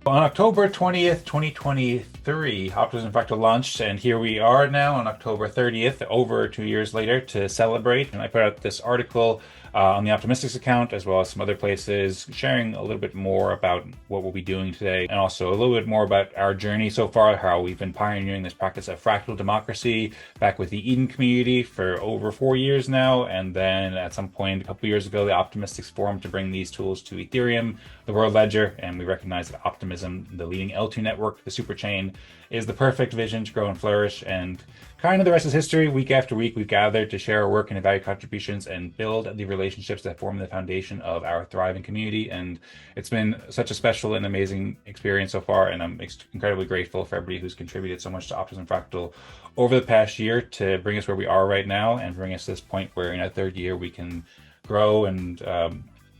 On October 20th, 2023, Optimism Fractal launched, and here we are now on October 30th, over 2 years later, to celebrate. And I put out this article on the Optimistics account, as well as some other places, sharing a little bit more about what we'll be doing today, and also a little bit more about our journey so far, how we've been pioneering this practice of fractal democracy back with the Eden community for over 4 years now. And then at some point, a couple years ago, the Optimistics formed to bring these tools to Ethereum, the World Ledger, and we recognize that Optimism, the leading L2 network, the superchain, is the perfect vision to grow and flourish. And kind of the rest is history. Week after week, we've gathered to share our work and value contributions and build the relationships that form the foundation of our thriving community. And it's been such a special and amazing experience so far. And I'm incredibly grateful for everybody who's contributed so much to Optimism Fractal over the past year to bring us where we are right now and bring us to this point where in our third year we can grow and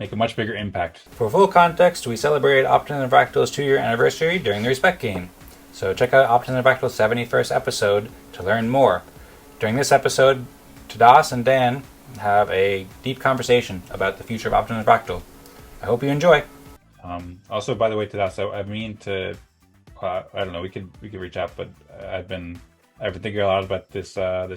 make a much bigger impact. For full context, we celebrated Optimism Fractal's 2-year anniversary during the Respect Game. So check out Optimism Fractal's 71st episode to learn more. During this episode, Tadas and Dan have a deep conversation about the future of Optimism Fractal. I hope you enjoy. Also, by the way, Tadas, I mean to, I don't know, we could reach out, but I've been thinking a lot about this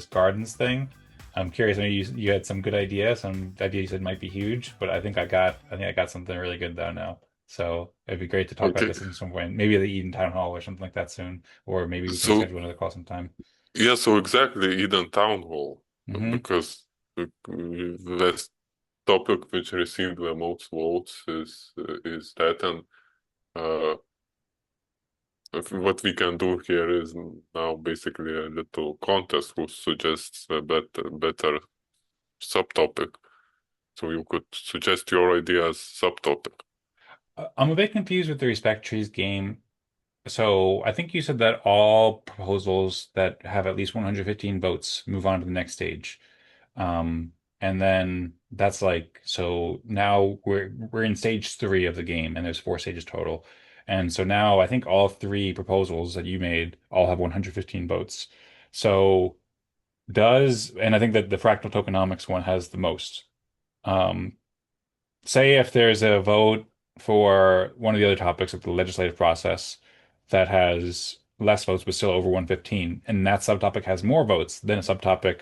gardens thing. I'm curious. Maybe you had some good ideas. Some ideas you said might be huge, but I think I got something really good though now. So it'd be great to talk about Okay, this in some way. Maybe at the Eden Town Hall or something like that soon, or maybe we can so schedule another call sometime. yeah, so exactly Eden Town Hall, Mm-hmm. because the topic which received the most votes is that, and uh, what we can do here is now basically a little contest who suggests a better subtopic. So you could suggest your idea as subtopic. I'm a bit confused with the Respect Trees game. So I think you said that all proposals that have at least 115 votes move on to the next stage. And then that's like, so now we're in stage three of the game, and there's four stages total. And so now I think all three proposals that you made all have 115 votes. So and I think that the fractal tokenomics one has the most. Um, Say if there's a vote for one of the other topics of the legislative process that has less votes but still over 115, and that subtopic has more votes than a subtopic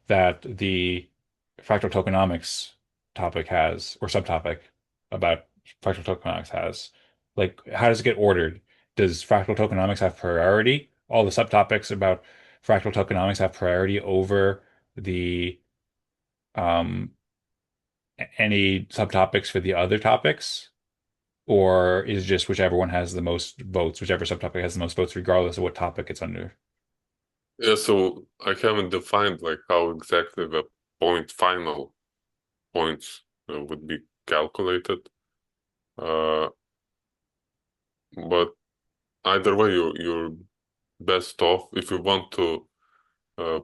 that the fractal tokenomics topic has, or subtopic about fractal tokenomics has. Like, how does it get ordered? Does fractal tokenomics have priority? All the subtopics about fractal tokenomics have priority over the um any subtopics for the other topics, or is just whichever one has the most votes, whichever subtopic has the most votes, regardless of what topic it's under? Yeah, so I haven't defined like how exactly the final points would be calculated. Uh, but either way, you're best off if you want to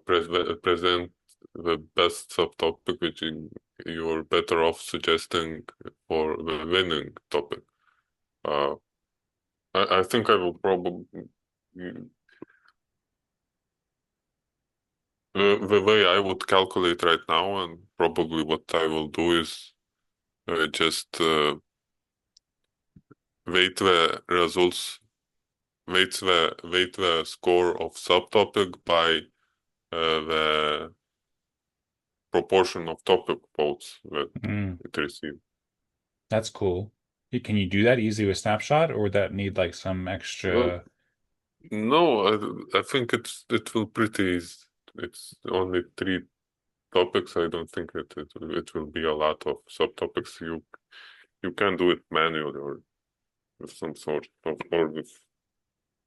present the best subtopic, which you're better off suggesting for the winning topic. Uh, I think I will probably the way I would calculate right now, and probably what I will do is just weight the results, weight the score of subtopic by the proportion of topic votes that Mm, it received. that's cool. Can you do that easily with Snapshot, or would that need like some Uh, extra? no, I think it will pretty easy. It's only three topics. I don't think it will be a lot of subtopics. You can do it manually or with some sort of, or with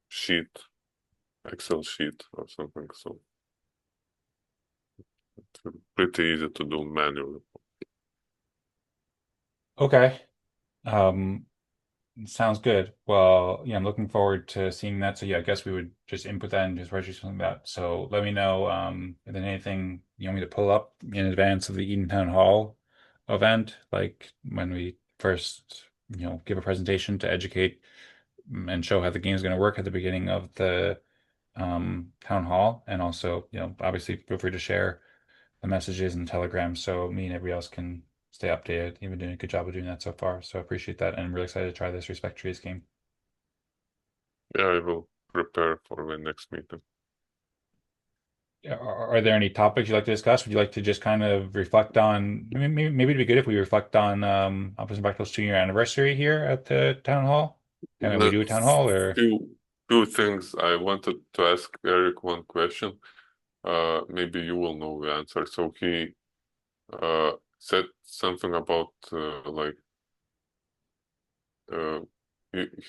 sheet, Excel sheet or something. So it's pretty easy to do manually. Okay. Um, Sounds good. Well, yeah, I'm looking forward to seeing that. So yeah, I guess we would just input that and just register something like that. So let me know if there's anything you want me to pull up in advance of the Eden Town Hall event, like when we first, give a presentation to educate and show how the game is going to work at the beginning of the town hall. And also, obviously feel free to share the messages and telegrams so me and everybody else can stay updated. You've been doing a good job of doing that so far. So I appreciate that. And I'm really excited to try this Respect Trees game. Yeah, I will prepare for the next meeting. Are there any topics you'd like to discuss? Would you like to just kind of reflect on, maybe it'd be good if we reflect on Optimism Fractal's 2-year anniversary here at the town hall? And we The do a town hall or few things I wanted to ask Eric one question. Maybe you will know the answer. So he said something about uh,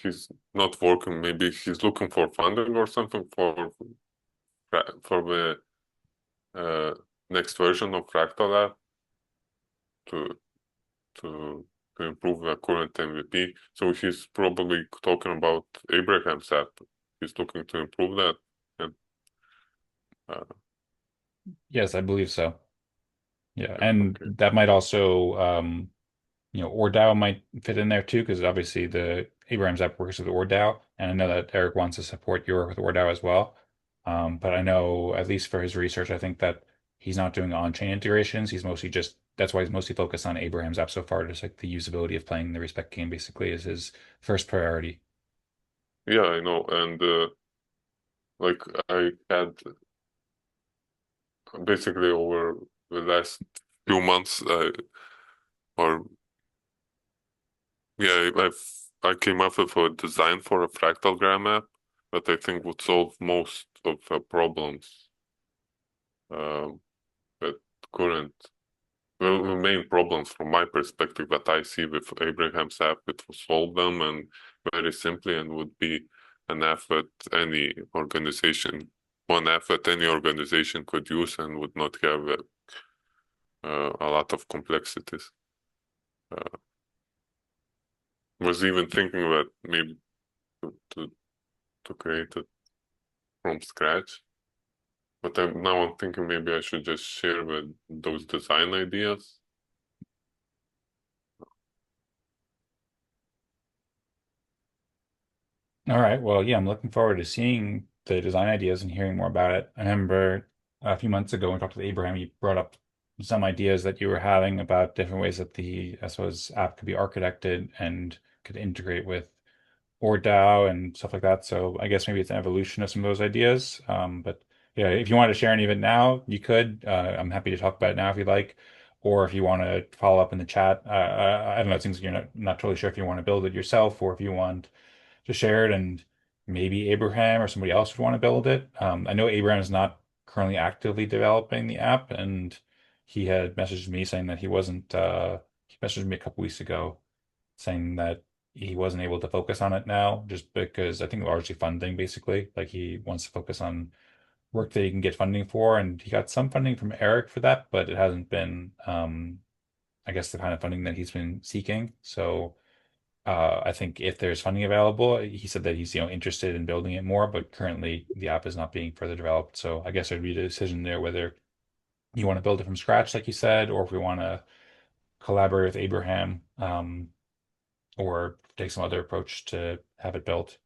he's not working. Maybe he's looking for funding or something for the uh, next version of Fractal app to to to improve the current MVP. So he's probably talking about Abraham's app. He's looking to improve that. And uh, yes, I believe so. Yeah, yeah, and okay. that might also ORDAO might fit in there too, because obviously the Abraham's app works with ORDAO, and I know that Eric wants to support your work with ORDAO as well. But I know, at least for his research, I think that he's not doing on-chain integrations. He's mostly just that's why he's mostly focused on Abraham's app so far. Just like the usability of playing the Respect game basically is his first priority. Yeah, I know. And like I had basically over the last few months, or yeah, I came up with a design for a Fractalgram app that I think would solve most of the problems um, that current well, the main problems from my perspective that I see with Abraham's app, it will solve them and very simply and would be an app that any organization, one app that any organization could use and would not have a lot of complexities. Uh, was even thinking that maybe to create it from scratch, but now I'm thinking maybe I should just share those design ideas. All right. Well, yeah, I'm looking forward to seeing the design ideas and hearing more about it. I remember a few months ago when we talked to Abraham, you brought up some ideas that you were having about different ways that the SOS app could be architected and could integrate with ORDAO and stuff like that. So I guess maybe it's an evolution of some of those ideas. But yeah, if you want to share any of it now, you could. I'm happy to talk about it now if you'd like, or if you want to follow up in the chat. I don't know. It seems like you're not totally sure if you want to build it yourself or if you want to share it, and maybe Abraham or somebody else would want to build it. I know Abraham is not currently actively developing the app, and he had messaged me saying that he wasn't. He messaged me a couple weeks ago saying that he wasn't able to focus on it now, just because I think largely funding, basically. Like he wants to focus on work that he can get funding for, and he got some funding from Eric for that, but it hasn't been, I guess, the kind of funding that he's been seeking. So I think if there's funding available, he said that he's, interested in building it more, but currently the app is not being further developed. So I guess there'd be a decision there whether you want to build it from scratch, like you said, or if we want to collaborate with Abraham, or take some other approach to have it built.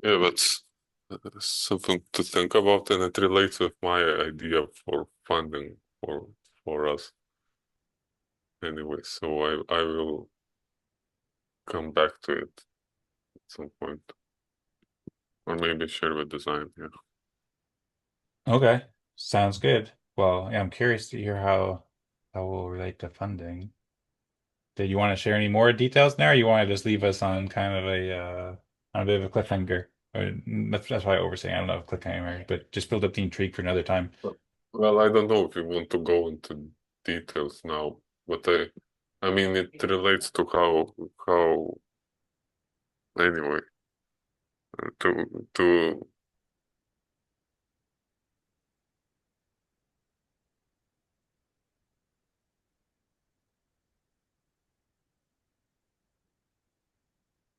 Yeah, that's something to think about, and it relates with my idea for funding for us anyway. So I will come back to it at some point, or maybe share the design. Yeah. Okay, sounds good. Well, yeah, I'm curious to hear how we'll relate to funding. Did you want to share any more details now, or you want to just leave us on kind of on a bit of a cliffhanger? Or, that's why I oversaying. I don't know if cliffhanger, but just build up the intrigue for another time. Well, I don't know if you want to go into details now, but I mean, it relates to how anyway to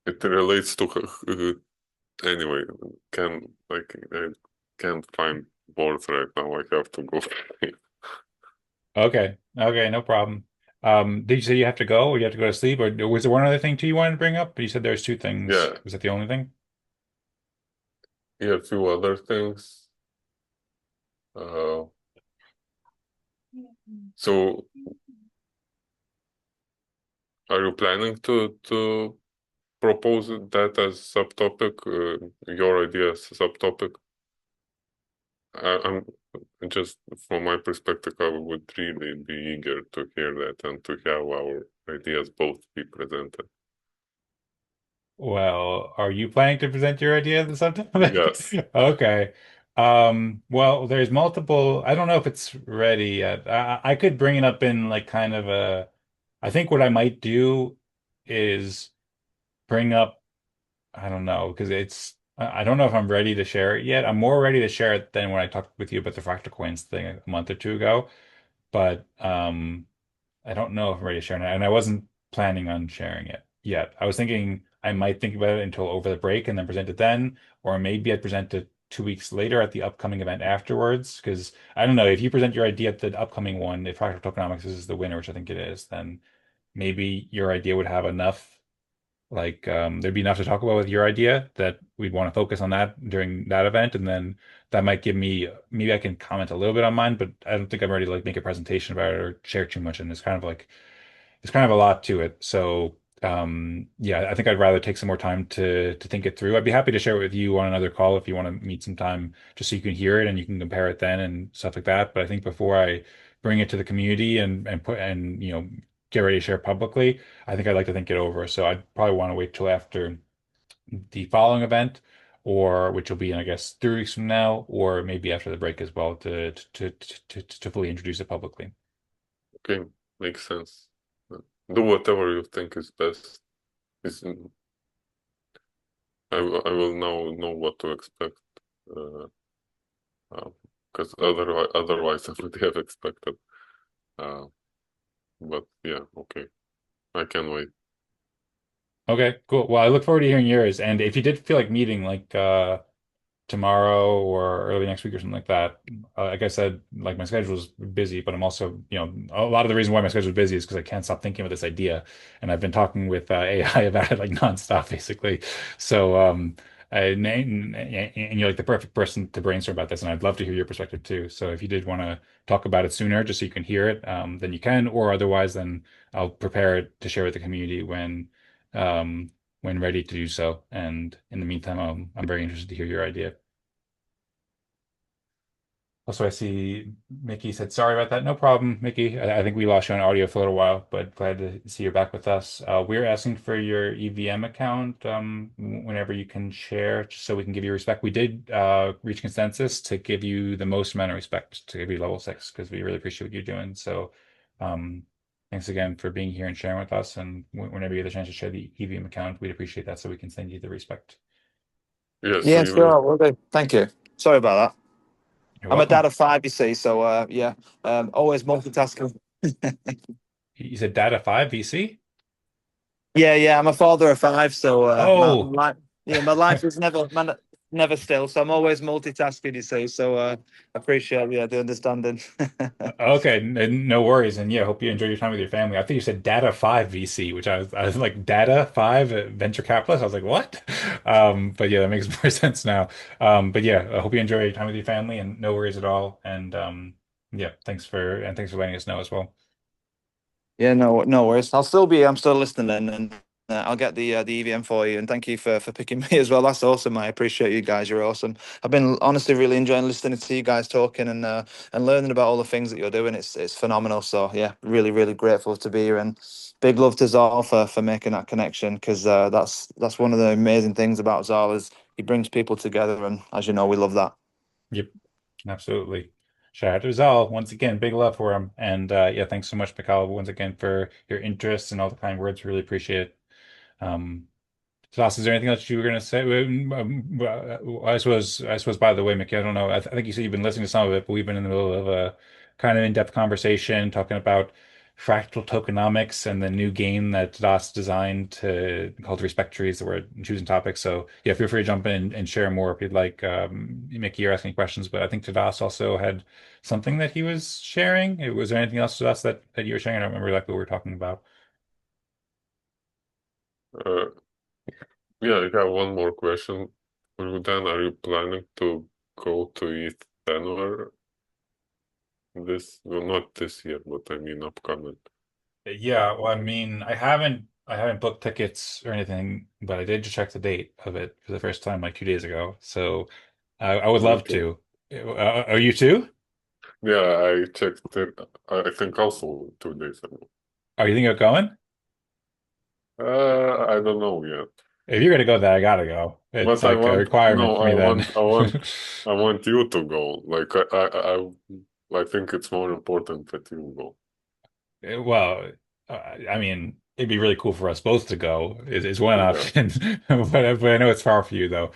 it relates to anyway. Can like I can't find words right now. I have to go. Okay, okay, no problem. Did you say you have to go, or you have to go to sleep, or was there one other thing too you wanted to bring up? But you said there's two things. Yeah, Was that the only thing? yeah, a few other things. Uh, so Are you planning to propose that as subtopic, your idea as a subtopic? I'm just from my perspective, I would really be eager to hear that and to have our ideas both be presented. Well, are you planning to present your idea of the Yes. subtopic? Okay. Well, there's multiple. I don't know if it's ready yet. I could bring it up in like kind of a. I think what I might do is bring up. I don't know because I don't know if I'm ready to share it yet. I'm more ready to share it than when I talked with you about the fractal coins thing a month or two ago. But I don't know if I'm ready to share it, and I wasn't planning on sharing it yet. I was thinking I might think about it until over the break and then present it then, or maybe I'd present it 2 weeks later at the upcoming event afterwards. Because I don't know if you present your idea at the upcoming one, if Fractal Tokenomics is the winner, which I think it is, then maybe your idea would have enough. Like, there'd be enough to talk about with your idea that we'd want to focus on that during that event, and then that might give me maybe I can comment a little bit on mine, but I don't think I'm ready to like make a presentation about it or share too much. And it's kind of like there's kind of a lot to it. So yeah, I think I'd rather take some more time to think it through. I'd be happy to share it with you on another call if you want to meet some time just so you can hear it and you can compare it then and stuff like that. But I think before I bring it to the community and put and get ready to share publicly, I think I'd like to think it over. So I'd probably want to wait till after the following event, or which will be in, I guess, 3 weeks from now, or maybe after the break as well to fully introduce it publicly. Okay, makes sense. Do whatever you think is best. Is I will now know what to expect. Uh, because otherwise I would have expected. Uh, but yeah, okay, I can wait. Okay, cool. Well, I look forward to hearing yours. And if you did feel like meeting like tomorrow or early next week or something like that, like I said, like my schedule is busy, but I'm also, a lot of the reason why my schedule is busy is because I can't stop thinking about this idea. And I've been talking with AI about it like nonstop, basically. So, and you're like the perfect person to brainstorm about this, and I'd love to hear your perspective too. So if you did want to talk about it sooner, just so you can hear it, then you can, or otherwise, then I'll prepare it to share with the community um, when ready to do so. And in the meantime, I'm very interested to hear your idea. Also, I see Mickey said, sorry about that. No problem, Mickey. I think we lost you on audio for a little while, but glad to see you're back with us. We're asking for your EVM account whenever you can share, just so we can give you respect. We did reach consensus to give you the most amount of respect, to give you level 6, because we really appreciate what you're doing. So um, thanks again for being here and sharing with us. And whenever you get the chance to share the EVM account, we'd appreciate that so we can send you the respect. Yes, Yeah, we will. sure. Will do. Thank you. Sorry about that. You're I'm a dad welcome. of five, you see, so yeah, always multitasking. You said Data 5 VC? Yeah, I'm a father of five, so Oh, my life is never still. So I'm always multitasking, you see. So I appreciate the understanding. okay, no worries. And yeah, hope you enjoy your time with your family. I think you said Data 5 VC, which I was like Data 5 venture capitalist. I was like, what? But yeah, that makes more sense now. But yeah, I hope you enjoy your time with your family and no worries at all. And yeah, thanks for letting us know as well. Yeah, no worries. I'm still listening, and I'll get the EVM for you. And thank you for picking me as well. That's awesome. I appreciate you guys. You're awesome. I've been honestly really enjoying listening to you guys talking and learning about all the things that you're doing. It's phenomenal. So yeah, really grateful to be here, and big love to Zal for making that connection, because that's one of the amazing things about Zal is he brings people together, and as you know, we love that. Yep, absolutely. Shout out to Zal once again. Big love for him. And yeah, thanks so much, Mikhail, once again for your interest and all the kind words. Really appreciate it. Toss, is there anything else you were going to say? I suppose, by the way, Mickey, I don't know. I think you said you've been listening to some of it, but we've been in the middle of a kind of in-depth conversation talking about fractal tokenomics and the new game that Tadas designed called Respect Trees that we're choosing topics. So yeah, feel free to jump in and share more if you'd like. Mickey, you're asking questions, but I think Tadas also had something that he was sharing. Was there anything else, Tadas, that you were sharing? I don't remember exactly what we were talking about. Uh, yeah, I got one more question for you, Dan. Are you planning to go to ETH Denver well, not this year, but I mean upcoming? Yeah, well, I mean, I haven't booked tickets or anything, but I did just check the date of it for the first time like 2 days ago. So I would love Okay. to. Are you too? Yeah, I checked it. I think also 2 days ago. Are you thinking of going? I don't know yet, If you're gonna go there, I gotta go. It's but I like a want requirement no, for me then. I want you to go. Like I think it's more important that you go. Well, I mean, it'd be really cool for us both to go is one Yeah, option, but I know it's far for you though.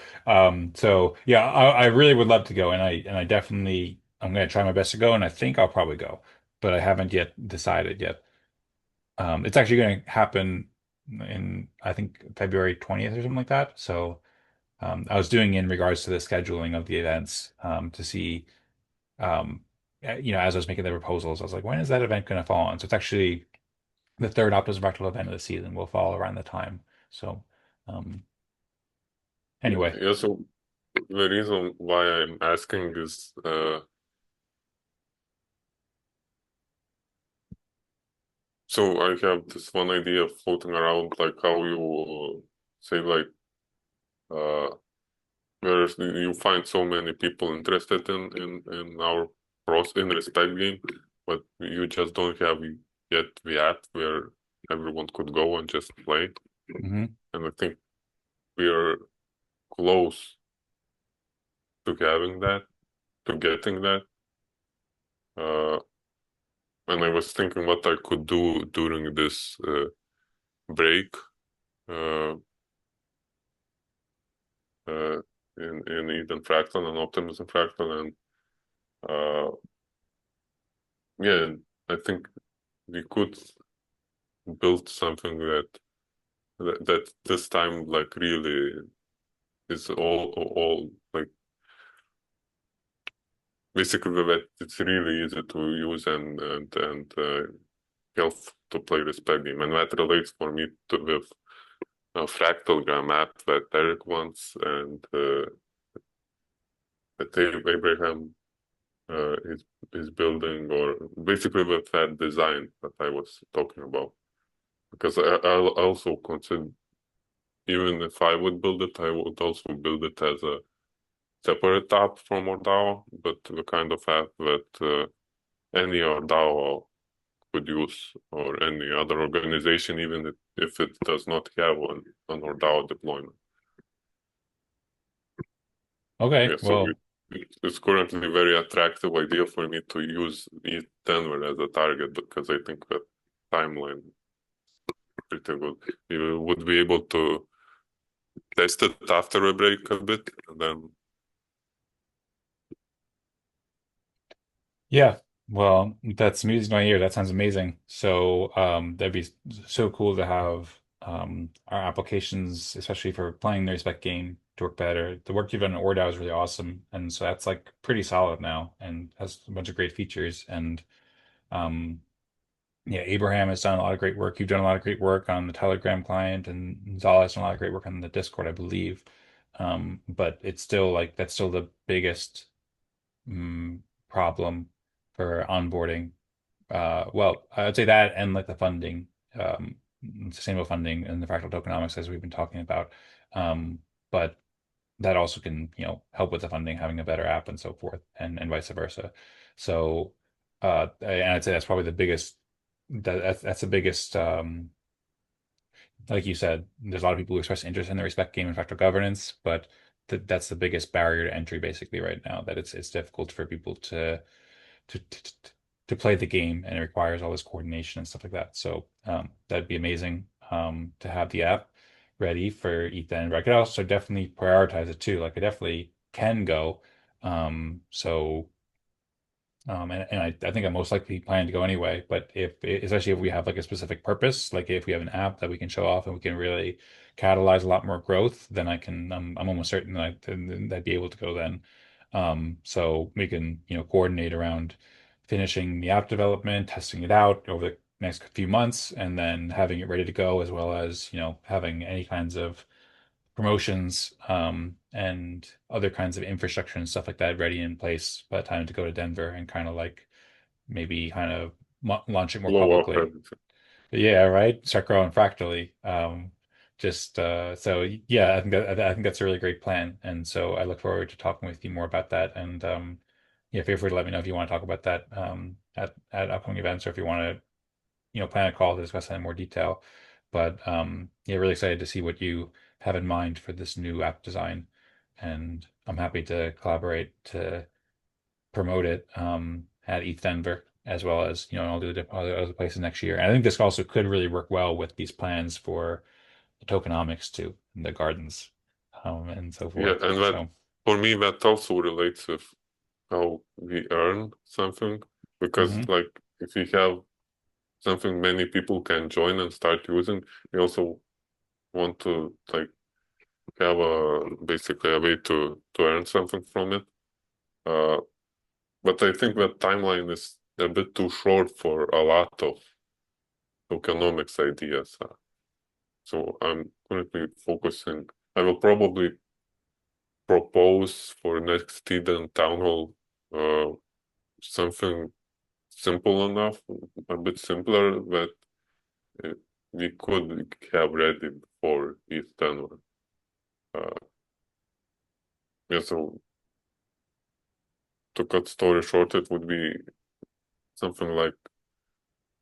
So yeah, I really would love to go, and I definitely I'm gonna try my best to go, and I think I'll probably go, but I haven't yet decided yet. It's actually going to happen in I think February 20th or something like that. So I was doing in regards to the scheduling of the events to see as I was making the proposals, I was like, when is that event going to fall on? So it's actually the third Optimism Fractal event of the season will fall around the time. So um, yeah, anyway, yeah. So the reason why I'm asking is, so I have this one idea floating around, like how you say, like, uh, where you find so many people interested in our pros in respect game, but you just don't have yet the app where everyone could go and just play. hmm And I think we are close to having that, to getting that. Uh, and I was thinking what I could do during this break uh, uh, in Eden Fractal and Optimism Fractal, and uh, yeah, I think we could build something that this time like really is all like basically that it's really easy to use and help to play respect game, and that relates for me to with a Fractalgram app that Eric wants and that Abraham is building, or basically with that design that I was talking about. Because I'll also consider, even if I would build it, I would also build it as a separate app from ORDAO, but the kind of app that any ORDAO could use, or any other organization, even if it does not have an ORDAO deployment. okay, Yeah, so well, it's currently a very attractive idea for me to use ETH Denver as a target because I think that timeline is pretty good. You would be able to test it after a break a bit, and then yeah, well, that's music to my ear. That sounds amazing. So that'd be so cool to have our applications, especially for playing the respect game, to work better. The work you've done in ORDAO is really awesome, and so that's like pretty solid now, and has a bunch of great features. And um, yeah, Abraham has done a lot of great work. You've done a lot of great work on the Telegram client, and Zala has done a lot of great work on the Discord, I believe. But it's still like that's still the biggest mm, problem for onboarding. Well, I would say that and like the funding, sustainable funding and the fractal tokenomics as we've been talking about. Um, but that also can, help with the funding, having a better app and so forth, and vice versa. So, and I'd say that's probably the biggest. That's the biggest. Like you said, there's a lot of people who express interest in the respect game and fractal governance, but that's the biggest barrier to entry basically right now. That it's difficult for people to to, to play the game, and it requires all this coordination and stuff like that. So that'd be amazing to have the app ready for ETH and I could also definitely prioritize it too. Like I definitely can go. So and I think I'm most likely planning to go anyway. But especially if we have like a specific purpose, like if we have an app that we can show off and we can really catalyze a lot more growth, then I'm almost certain that I'd be able to go then. So we can, coordinate around finishing the app development, testing it out over the next few months, and then having it ready to go, as well as, having any kinds of promotions and other kinds of infrastructure and stuff like that ready in place by the time to go to Denver and kind of like maybe kind of launch it more blow up publicly. everything. Yeah, right. Start growing fractally. Just so yeah, I think that's a really great plan, and so I look forward to talking with you more about that. And yeah, feel free to let me know if you want to talk about that at upcoming events, or if you want to plan a call to discuss that in more detail. But yeah, really excited to see what you have in mind for this new app design, and I'm happy to collaborate to promote it at ETH Denver, as well as all the other places next year. And I think this also could really work well with these plans for the tokenomics too, and the gardens, and so Yeah, forth. and that So, for me that also relates with how we earn something, because hmm like if we have something many people can join and start using, we also want to like have a basically a way to earn something from it. Uh, but I think that timeline is a bit too short for a lot of tokenomics ideas. So I'm currently focusing. I will probably propose for next Eden Town Hall something simple enough, a bit simpler that uh, we could have ready for ETH Denver. Uh, yeah, so to cut story short, it would be something like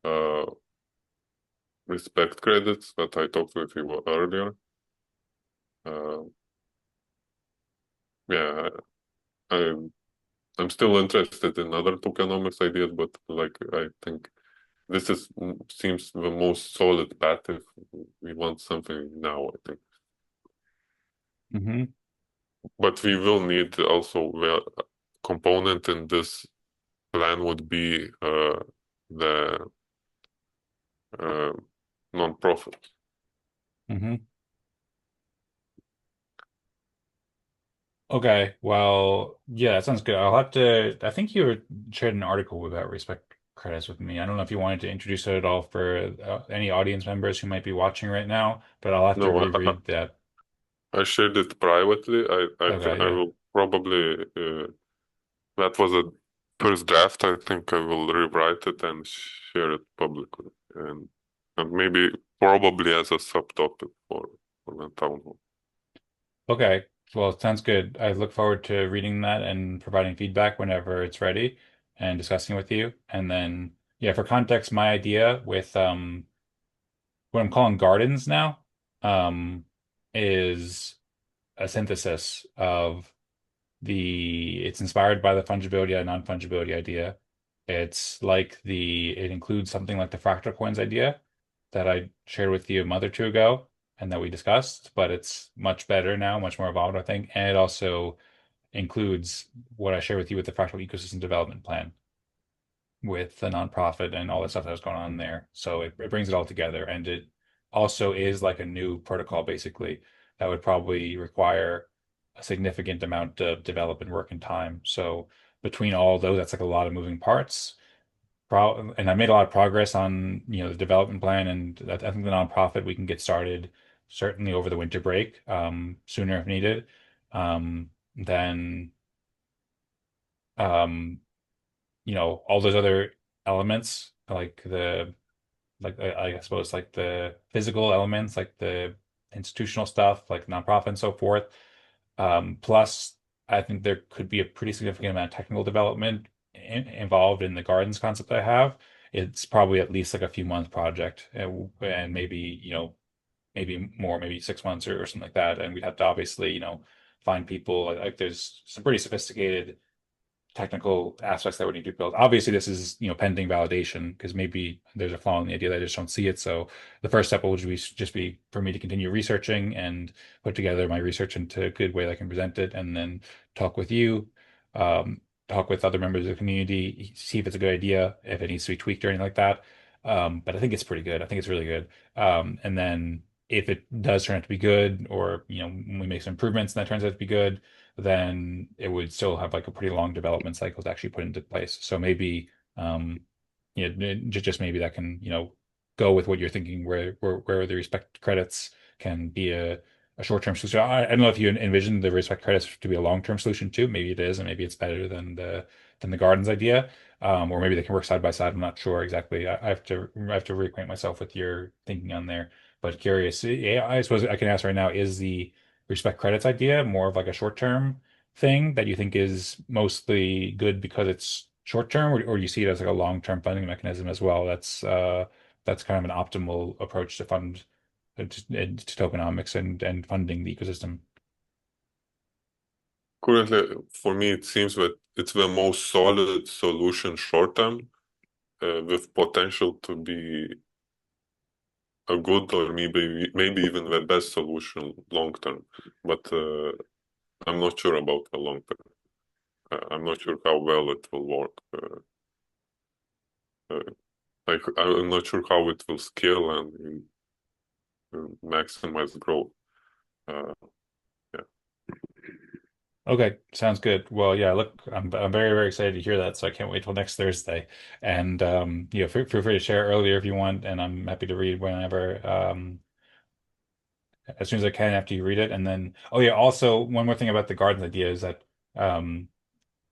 uh, respect credits that I talked with you earlier. Uh, yeah, I, I'm still interested in other tokenomics ideas, but like I think this is seems the most solid path if we want something now, I think. hmm But we will need also the component in this plan would be the uh, non-profit. hmm Okay, well, yeah, that sounds good. I'll have to. I think you shared an article about respect credits with me. I don't know if you wanted to introduce it at all for any audience members who might be watching right now, but I'll have to No, reread that. I shared it privately. I Okay, yeah. will probably that was a first draft. I think I will rewrite it and share it publicly, and maybe probably as a subtopic for the town hall. Okay. Well, sounds good. I look forward to reading that and providing feedback whenever it's ready and discussing with you. And then, yeah, for context, my idea with what I'm calling gardens now um is a synthesis of it's inspired by the fungibility and non-fungibility idea. It includes something like the fractal coins idea that I shared with you a month or two ago and that we discussed, but it's much better now, much more evolved, I think. And it also includes what I shared with you with the fractal ecosystem development plan with the nonprofit and all the stuff that was going on there. So it brings it all together, and it also is like a new protocol basically that would probably require a significant amount of development work and time. So between all those, that's like a lot of moving parts. And I made a lot of progress on, the development plan, and I think the nonprofit we can get started certainly over the winter break, sooner if needed. Then um, all those other elements like I suppose like the physical elements, like the institutional stuff, like nonprofit and so forth. Plus, I think there could be a pretty significant amount of technical development involved in the gardens concept I have. It's probably at least like a few month project, and maybe maybe more, maybe 6 months or something like that. And we'd have to obviously find people like there's some pretty sophisticated technical aspects that would need to be built. Obviously, this is pending validation because maybe there's a flaw in the idea that I just don't see it. So the first step will just be for me to continue researching and put together my research into a good way that I can present it, and then talk with you, um, talk with other members of the community, see if it's a good idea, if it needs to be tweaked or anything like that. But I think it's pretty good. I think it's really good. And then if it does turn out to be good, or we make some improvements and that turns out to be good, then it would still have like a pretty long development cycle to actually put into place. So maybe, um, just maybe that can, go with what you're thinking, where the respect credits can be a short-term solution. I don't know if you envision the respect credits to be a long-term solution too. Maybe it is, and maybe it's better than the gardens idea. or maybe they can work side by side. I'm not sure exactly. I have to reacquaint myself with your thinking on there. But curious. Yeah, I suppose I can ask right now, is the respect credits idea more of like a short-term thing that you think is mostly good because it's short-term, or you see it as like a long-term funding mechanism as well? That's kind of an optimal approach to fund to tokenomics and funding the ecosystem. Currently, for me, it seems that it's the most solid solution short term, with potential to be a good or maybe even the best solution long term. But I'm not sure about the long term. I'm not sure how well it will work. Uh, like I'm not sure how it will scale and maximize growth. Uh, yeah. Okay, sounds good. Well, yeah, look, I'm very, very excited to hear that, so I can't wait till next Thursday. And feel free to share earlier if you want, and I'm happy to read whenever, as soon as I can after you read it. And then, oh yeah, also one more thing about the gardens idea is that um,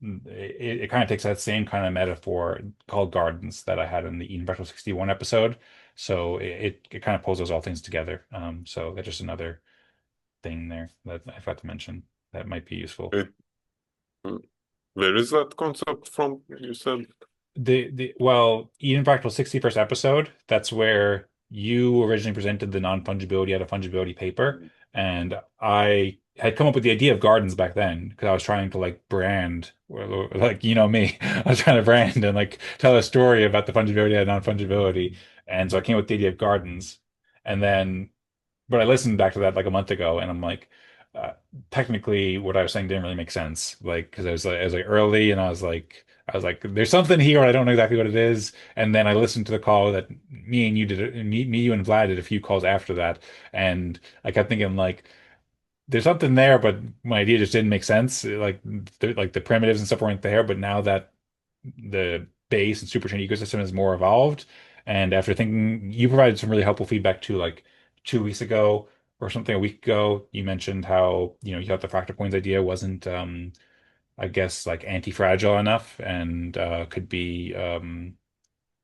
it kind of takes that same kind of metaphor called gardens that I had in the Eden Fractal 61 episode. So it kind of pulls those all things together. So that's just another thing there that I forgot to mention that might be useful. It, where is that concept from? You said. Well, Eden Fractal 61st episode, that's where you originally presented the non-fungibility out of fungibility paper. And I had come up with the idea of gardens back then because I was trying to like brand, like, you know me, I was trying to brand and like tell a story about the fungibility and non-fungibility. And so I came up with the idea of gardens. And then but I listened back to that like a month ago, and I'm like, uh, technically, what I was saying didn't really make sense. Like, because I was like early, and I was like, there's something here, I don't know exactly what it is. And then I listened to the call that me and you did, me, you and Vlad did a few calls after that, and I kept thinking like, there's something there, but my idea just didn't make sense. Like the primitives and stuff weren't there, but now that the base and superchain ecosystem is more evolved. And after thinking, you provided some really helpful feedback too, like 2 weeks ago or something, a week ago. You mentioned how, you thought the fractal coins idea wasn't, I guess, like anti-fragile enough and could be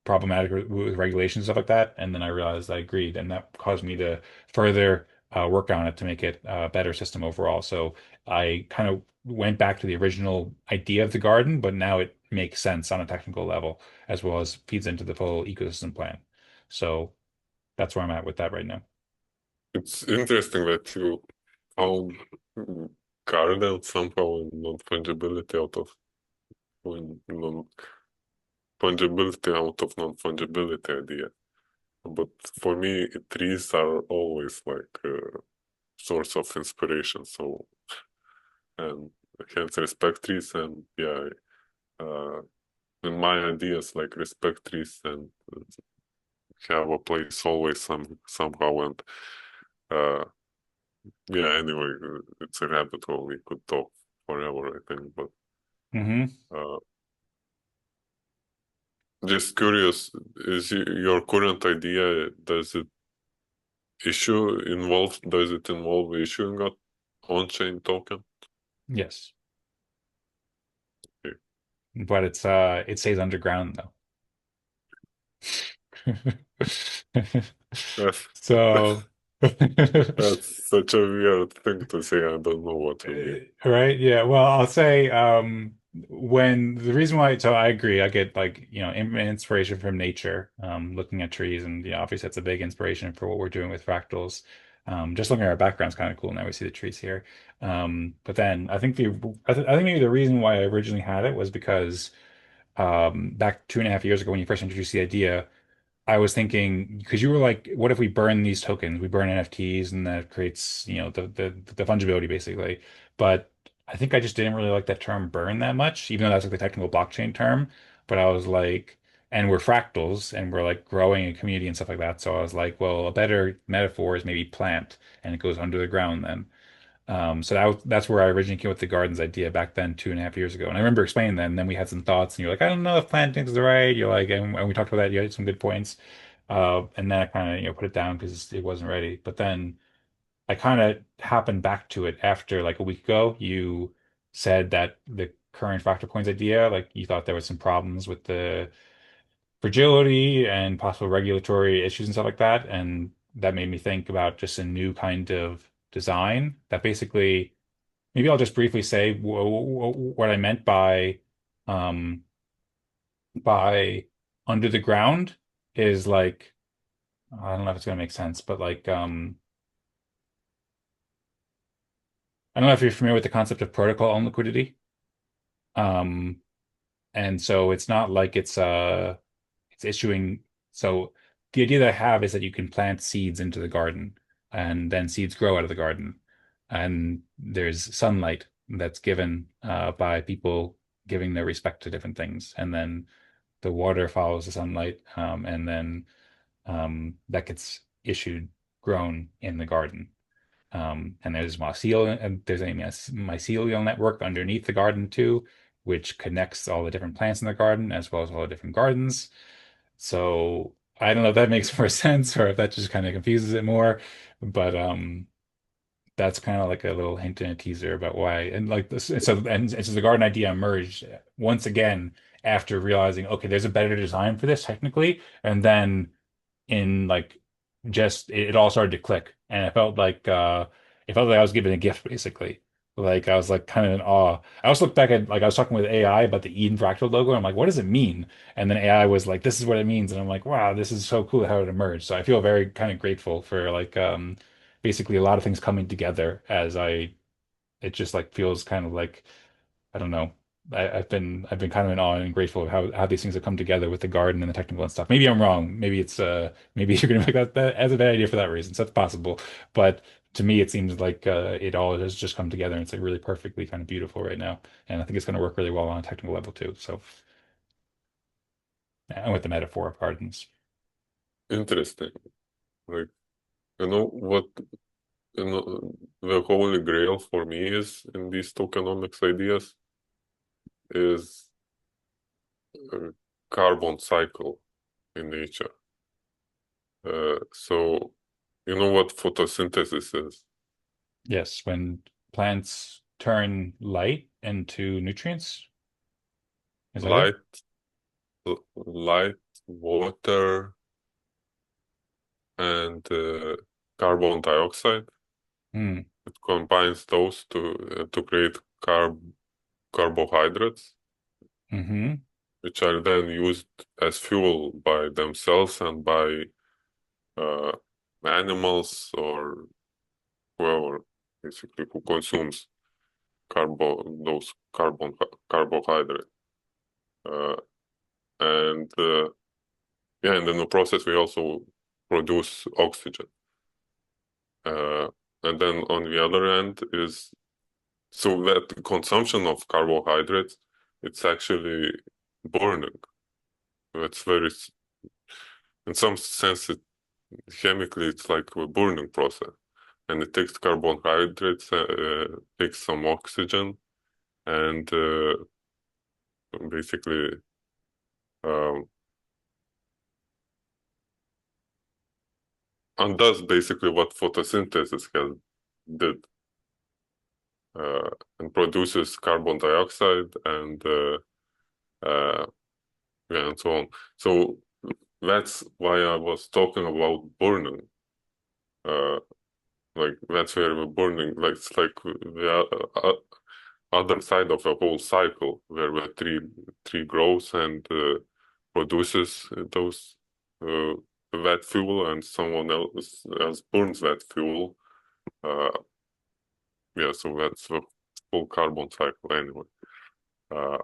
problematic with regulations and stuff like that. And then I realized I agreed, and that caused me to further work on it to make it a better system overall. So I kind of went back to the original idea of the garden, but now it makes sense on a technical level as well as feeds into the full ecosystem plan. So that's where I'm at with that right now. It's interesting that you found Cardinal somehow in non-fungibility out of non-fungibility out of non-fungibility idea. But for me, trees are always like a source of inspiration. So, and hence respect trees, and yeah, uh, in my ideas, like respect trees and have a place always somehow. And uh, yeah, anyway, it's a rabbit hole. We could talk forever, I think. But Hmm. uh, just curious, is your current idea, does it involve issuing a on-chain token? Yes, Okay. but it stays underground though. That's So that's such a weird thing to say. I don't know what you mean. Right. Yeah. Well, I'll say when the reason why, so I agree. I get like, inspiration from nature, looking at trees, and obviously that's a big inspiration for what we're doing with fractals. Just looking at our background's kind of cool. Now we see the trees here. But then I think maybe the reason why I originally had it was because back 2.5 years ago when you first introduced the idea, I was thinking because you were like, what if we burn these tokens? We burn NFTs, and that creates, the fungibility basically. But I think I just didn't really like that term burn that much, even though that's like the technical blockchain term. But I was like, and we're fractals and we're like growing a community and stuff like that. So I was like, well, a better metaphor is maybe plant and it goes under the ground then. So that's where I originally came with the gardens idea back then 2.5 years ago. And I remember explaining that, and then we had some thoughts, and you're like, I don't know if planting is right. You're like, and we talked about that. You had some good points. And then I kind of, put it down because it wasn't ready. But then I kind of happened back to it after like a week ago. You said that current fractal coins idea. Like you thought there was some problems with the fragility and possible regulatory issues and stuff like that. And that made me think about just a new kind of design that basically, maybe I'll just briefly say what I meant um, by under the ground is like, I don't know if it's gonna make sense, but like, I don't know if you're familiar with the concept of protocol on liquidity. Um, and so it's not like it's issuing. So the idea that I have is that you can plant seeds into the garden and then seeds grow out of the garden. And there's sunlight that's given by people giving their respect to different things. And then the water follows the sunlight, and then that gets issued, grown in the garden. And there's mycelial, and there's a mycelial network underneath the garden too, which connects all the different plants in the garden as well as all the different gardens. So I don't know if that makes more sense or if that just kind of confuses it more, but that's kind of like a little hint and a teaser about why. And like this, and so the garden idea emerged once again after realizing, okay, there's a better design for this technically, and then in like just it all started to click, and it felt like I was given a gift basically. Like I was like kind of in awe. I also looked back at, like, I was talking with AI about the Eden Fractal logo, and I'm like, what does it mean? And then AI was like, this is what it means, and I'm like, wow, this is so cool how it emerged. So I feel very kind of grateful for like basically a lot of things coming together as I it just like feels kind of like, I don't know. I've been kind of in awe and grateful of how these things have come together with the garden and the technical and stuff. Maybe I'm wrong. Maybe it's maybe you're gonna make that as a bad idea for that reason. So that's possible. But to me, it seems like it all has just come together and it's like really perfectly kind of beautiful right now. And I think it's gonna work really well on a technical level too. So, and with the metaphor of gardens. Interesting. Like, you know what, you know, the holy grail for me is in these tokenomics ideas is a carbon cycle in nature. So you know what photosynthesis is? Yes, when plants turn light into nutrients, is that it? Light, light, water, and carbon dioxide. Hmm. It combines those to create carbohydrates, Mm-hmm. which are then used as fuel by themselves and by uh, animals or whoever basically who consumes those carbohydrates. Uh, and yeah, and in the process we also produce oxygen. Uh, and then on the other end is, so that the consumption of carbohydrates, it's actually burning. It's very, in some sense, chemically, it's like a burning process. And it takes carbohydrates, takes some oxygen, and basically um, undoes basically what photosynthesis has did, uh, and produces carbon dioxide and uh, yeah, and so on. So that's why I was talking about burning. Uh, like that's where the burning, like it's like the other side of the whole cycle, where the tree grows and produces those uh, that fuel, and someone else burns that fuel. Uh, yeah, so that's the full carbon cycle anyway. Uh,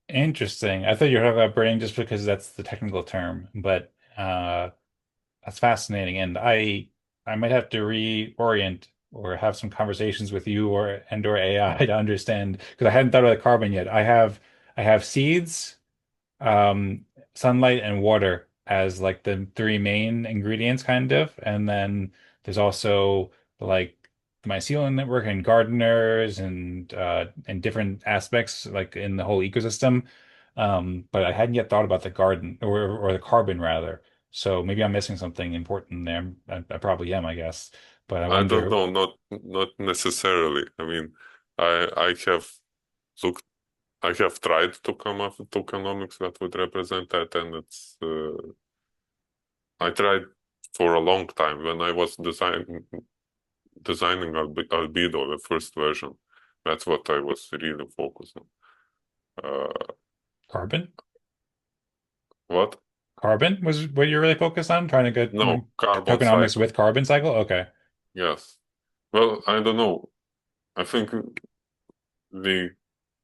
Interesting. I thought you were talking about burning just because that's the technical term, but that's fascinating. And I might have to reorient or have some conversations with you or AI to understand, because I hadn't thought about the carbon yet. I have seeds, um, sunlight, and water as like the three main ingredients, kind of. And then there's also like the mycelial network and gardeners and different aspects like in the whole ecosystem. But I hadn't yet thought about the garden or the carbon rather. So maybe I'm missing something important there. I probably am, I guess. But I I don't wonder. know, not necessarily. I mean, I have looked. I have tried to come up with tokenomics that would represent that, and it's. I tried for a long time when I was designing Albedo, the first version. That's what I was really focused on. Carbon? What? Carbon was what you're really focused on? Trying to get No, carbon tokenomics cycle. with carbon cycle? Okay. Yes. Well, I don't know. I think the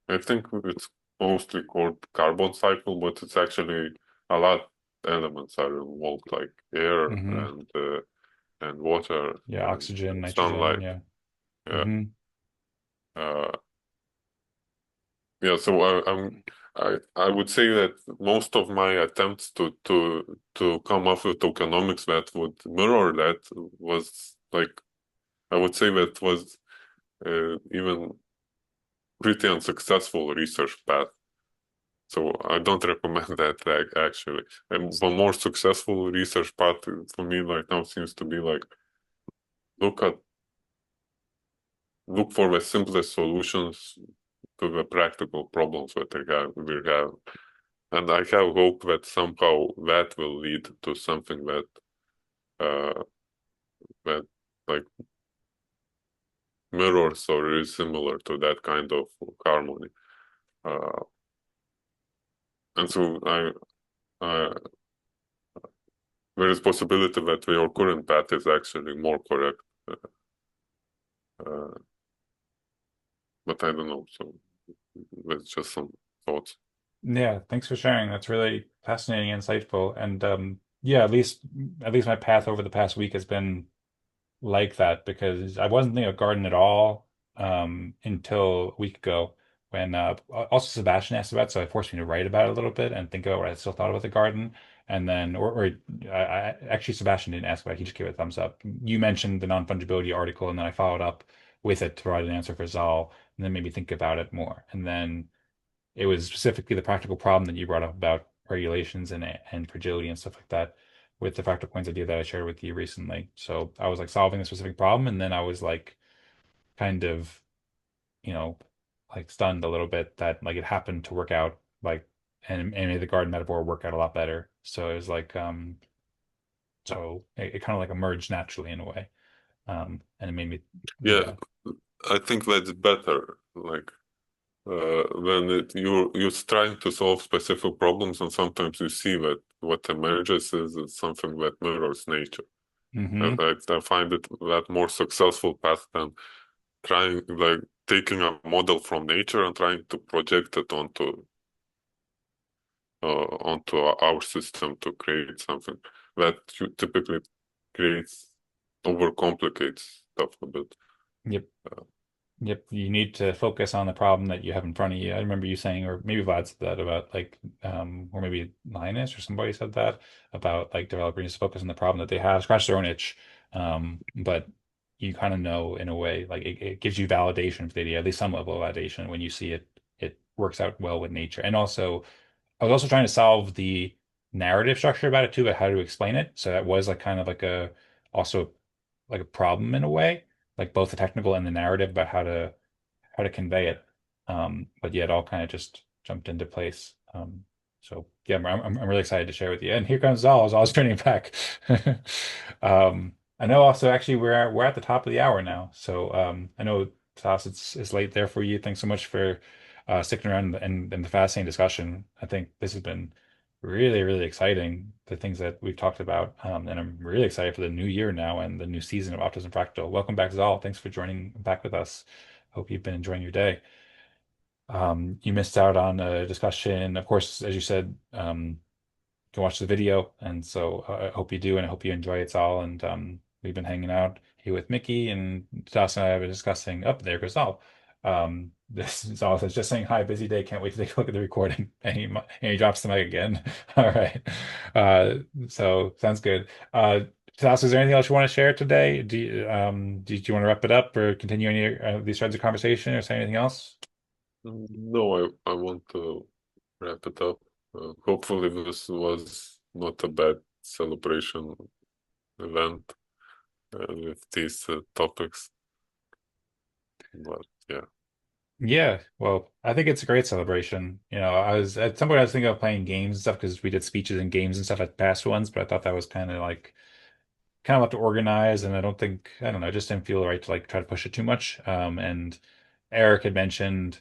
I think it's mostly called carbon cycle, but it's actually a lot elements are involved, like air Hmm. and water Yeah, oxygen, and nitrogen, sunlight. yeah. Yeah. Hmm. Uh, yeah. So I would say that most of my attempts to come up with tokenomics that would mirror that was like I would say that was even pretty unsuccessful research path. So I don't recommend that actually. And the more successful research path for me right now seems to be like look at look for the simplest solutions to the practical problems that we have. And I have hope that somehow that will lead to something uh that like mirrors or is similar to that kind of harmony. Uh and so I there is possibility that your current path is actually more correct. Uh, but I don't know. So that's just some thoughts. Yeah, thanks for sharing. That's really fascinating and insightful. And yeah, at least my path over the past week has been like that because I wasn't thinking of garden at all until a week ago when also Sebastian asked about it, so it forced me to write about it a little bit and think about what I still thought about the garden. And then, I actually Sebastian didn't ask about it; he just gave it a thumbs up. You mentioned the non-fungibility article, and then I followed up with it to provide an answer for Zal, and then made me think about it more. And then it was specifically the practical problem that you brought up about regulations and fragility and stuff like that with the fractal coins idea that I shared with you recently. So I was like solving a specific problem, and then I was like kind of, you know, like stunned a little bit that like it happened to work out like and made the garden metaphor work out a lot better. So it was like so it kind of like emerged naturally in a way. And it made me Yeah, yeah. I think that's better. Like when you're trying to solve specific problems, and sometimes you see that what emerges is something that mirrors nature. Hmm. I find it that more successful path than trying like taking a model from nature and trying to project it onto our system to create something that typically creates overcomplicates stuff a bit. Yep. Uh, Yep, you need to focus on the problem that you have in front of you. I remember you saying, or maybe Vlad said that about like, or maybe Linus or somebody said that about like developers need to focus on the problem that they have, scratch their own itch. But you kind of know in a way, like it gives you validation for the idea, at least some level of validation when you see it works out well with nature. And also, I was also trying to solve the narrative structure about it too, about how to explain it. So that was like kind of like also like a problem in a way, like both the technical and the narrative about how to convey it. But yeah, it all kind of just jumped into place. So yeah, I'm really excited to share with you. And here comes Zal. Zal's turning it back. I know also actually we're at the top of the hour now. So I know Tadas, it's late there for you. Thanks so much for sticking around and the fascinating discussion. I think this has been really, really exciting, the things that we've talked about. And I'm really excited for the new year now and the new season of Optimism Fractal. Welcome back, Zal. Thanks for joining back with us. Hope you've been enjoying your day. You missed out on a discussion, of course, as you said, you can watch the video. And so I hope you do, and I hope you enjoy it all. And we've been hanging out here with Mickey, and Josh and I have been discussing. Up there goes Al. This is all says just saying hi, busy day. Can't wait to take a look at the recording. And he drops the mic again. All right. So sounds good. Tadas, is there anything else you want to share today? Do you want to wrap it up or continue any these threads of conversation or say anything else? no, I want to wrap it up. Hopefully, this was not a bad celebration event with these topics. But yeah. Yeah, well, I think it's a great celebration. I was at some point I was thinking of playing games and stuff because we did speeches and games and stuff at past ones, but I thought that was kind of a lot to organize, and I don't know, it just didn't feel right to like try to push it too much. And Eric had mentioned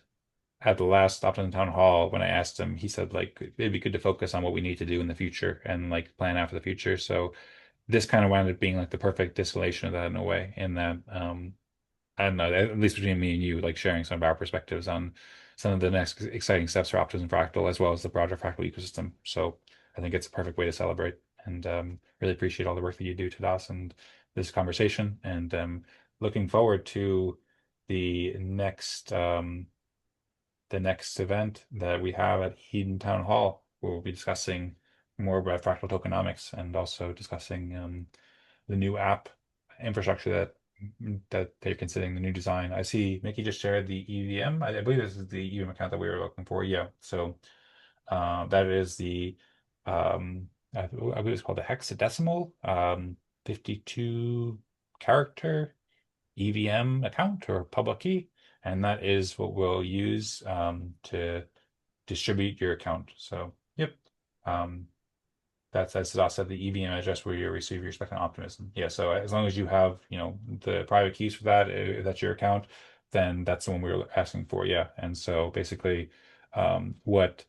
at the last Optimism Town Hall when I asked him, he said like it'd be good to focus on what we need to do in the future and like plan out for the future. So this kind of wound up being like the perfect distillation of that in a way, in that I don't know, at least between me and you, like sharing some of our perspectives on some of the next exciting steps for Optimism Fractal as well as the broader Fractal ecosystem. So I think it's a perfect way to celebrate, and really appreciate all the work that you do, Tadas, and this conversation. And looking forward to the next um, the next event that we have at Eden Town Hall, where we'll be discussing more about fractal tokenomics and also discussing the new app infrastructure that they're considering, the new design. I see Mickey just shared the EVM. I believe this is the EVM account that we were looking for. Yeah. So that is I believe it's called the hexadecimal 52 character EVM account or public key, and that is what we'll use to distribute your account. So, yep. Um, that's also the EVM address where you receive your Spectrum Optimism. Yeah, so as long as you have, the private keys for that, if that's your account, then that's the one we were asking for. Yeah. And so basically, what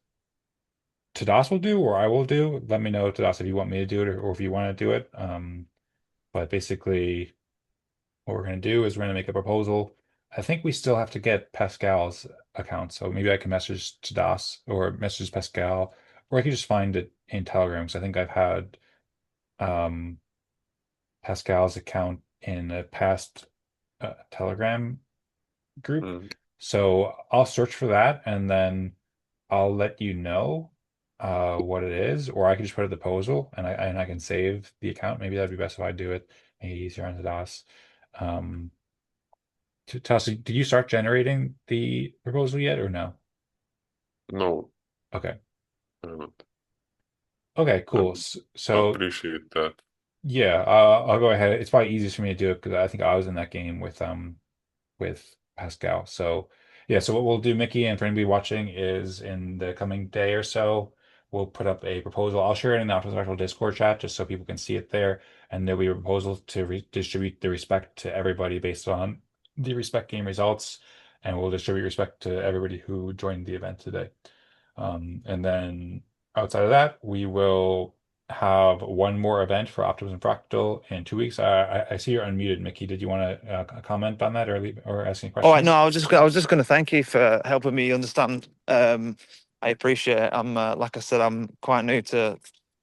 Tadas will do or I will do, let me know, Tadas, if you want me to do it or if you want to do it. But basically, what we're going to do is we're going to make a proposal. I think we still have to get Pascal's account, so maybe I can message to Das or message Pascal, or I can just find it in Telegram. Because I think I've had um, Pascal's account in a past Telegram group. Mm. So I'll search for that and then I'll let you know what it is, or I can just put it in the proposal and I can save the account. Maybe that'd be best if I do it. Maybe easier on the DOS. Um, Tassi, did you start generating the proposal yet or no? No, Okay. I haven't. Okay, cool. Um, So appreciate that. yeah, I'll go ahead. It's probably easiest for me to do it because I think I was in that game with Pascal. So yeah, so what we'll do, Mickey, and for anybody watching, is in the coming day or so, we'll put up a proposal. I'll share it in the Optimus Fractal Discord chat just so people can see it there. And there'll be a proposal to redistribute the respect to everybody based on the respect game results. And we'll distribute respect to everybody who joined the event today. And then outside of that, we will have one more event for Optimism Fractal in 2 weeks. I see you're unmuted, Mickey. Did you want to comment on that or or ask any All right, no, questions? I was just going to thank you for helping me understand. I appreciate it. I'm like I said, I'm quite new to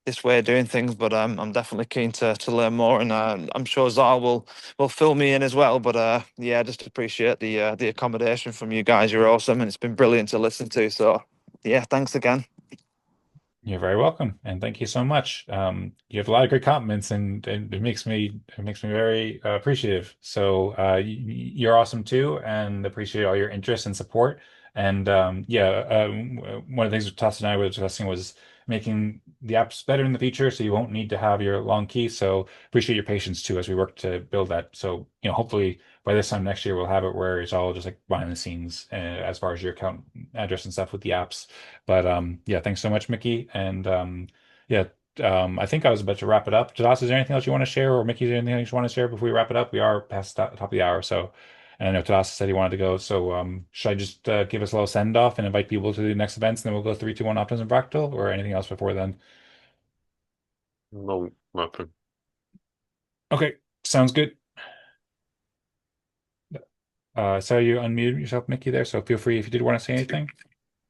this way of doing things, but I'm definitely keen to learn more, and I'm sure Zal will fill me in as well. But yeah, I just appreciate the accommodation from you guys. You're awesome, and it's been brilliant to listen to. So yeah, thanks again. You're very welcome, and thank you so much. You have a lot of great compliments, and it makes me very appreciative. So you're awesome too, and appreciate all your interest and support. And yeah, one of the things Toss and I were discussing was making the apps better in the future, so you won't need to have your long key. So appreciate your patience too as we work to build that. So hopefully by this time next year we'll have it where it's all just like behind the scenes as far as your account address and stuff with the apps. But yeah, thanks so much, Mickey. And yeah, I think I was about to wrap it up. Jadas, is there anything else you want to share, or Mickey, is there anything else you want to share before we wrap it up? We are past the top of the hour, so and I know Tadas said he wanted to go. So should I just give us a little send off and invite people to the next events, and then we'll go 3, 2, 1 Optimism Fractal, or anything else before then? No, nothing. Okay, sounds good. So you unmuted yourself, Mickey, there. So feel free if you did want to say anything.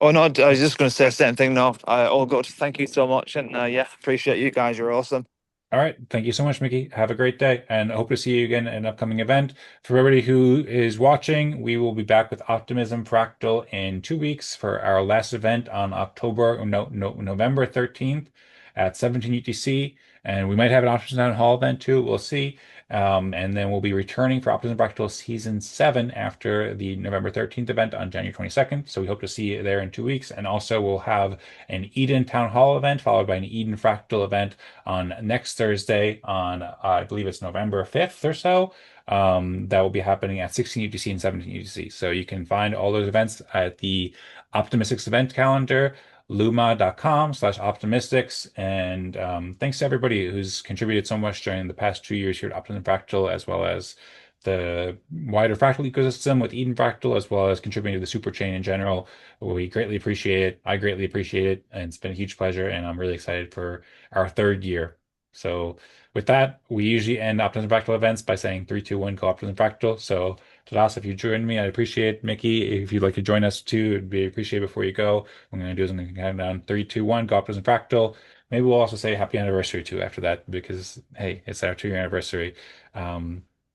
Oh no, I was just going to say the same thing. No, all good. Thank you so much, and yeah, appreciate you guys. You're awesome. All right. Thank you so much, Mickey. Have a great day and I hope to see you again in an upcoming event. For everybody who is watching, we will be back with Optimism Fractal in 2 weeks for our last event on November 13th at 17 UTC. And we might have an Optimism Town Hall event too. We'll see. And then we'll be returning for Optimism Fractal Season 7 after the November 13th event on January 22nd. So we hope to see you there in 2 weeks. And also we'll have an Eden Town Hall event followed by an Eden Fractal event on next Thursday on I believe it's November 5th or so. that will be happening at 16 UTC and 17 UTC. So you can find all those events at the Optimistics event calendar, luma.com/optimistics. And thanks to everybody who's contributed so much during the past 2 years here at Optimism Fractal, as well as the wider Fractal ecosystem with Eden Fractal, as well as contributing to the super chain in general. We greatly appreciate it. I greatly appreciate it. And it's been a huge pleasure. And I'm really excited for our 3rd year. So with that, we usually end Optimism Fractal events by saying 3, 2, 1, go Optimism Fractal. So Tadas, if you join me, I'd appreciate it. Mickey, if you'd like to join us too, it'd be appreciated before you go. What I'm going to do is I'm going to count down 3, 2, 1, go Optimism Fractal. Maybe we'll also say happy anniversary too after that, because hey, it's our 2-year anniversary.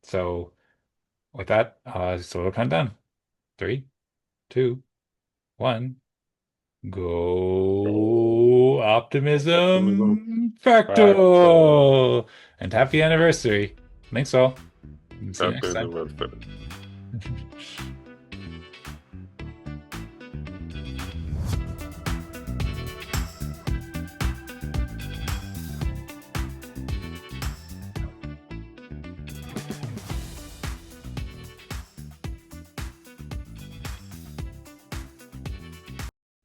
So with that, so we'll count down. 3, 2, 1. Go Optimism Fractal! And happy anniversary. Thanks all. See you Happy next time. anniversary.